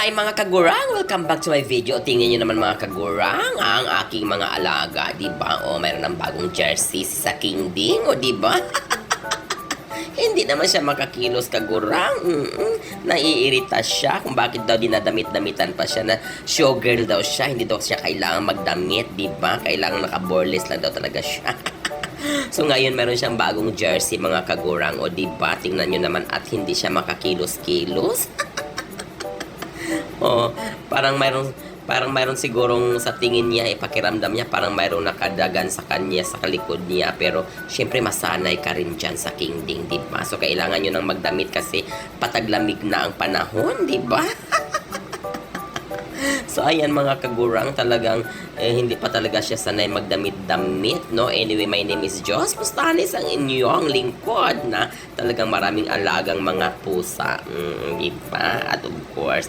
Hi mga kagurang! Welcome back to my video. Tingnan nyo naman mga kagurang ang aking mga alaga, diba? O, mayroon ng bagong jersey sa King Ding, o diba? Hindi naman siya makakilos kagurang. Naiirita siya kung bakit daw dinadamit-damitan pa siya na showgirl daw siya. Hindi daw siya kailangan magdamit, diba? Kailangan naka-boreless lang daw talaga siya. So ngayon meron siyang bagong jersey mga kagurang, o diba? Tingnan nyo naman at hindi siya makakilos-kilos. Oh, parang mayroon sigurong sa tingin niya, pakiramdam niya parang mayroong nakadagan sa kanya, sa kalikod niya. Pero syempre masanay ka rin dyan sa King Ding, diba? So kailangan nyo nang magdamit kasi pataglamig na ang panahon, diba? So ayan mga kagurang, talagang hindi pa talaga siya sanay magdamit-damit, no? Anyway, my name is Joss Pustanis, ang inyong lingkod na talagang maraming alagang mga pusa, diba? At of course,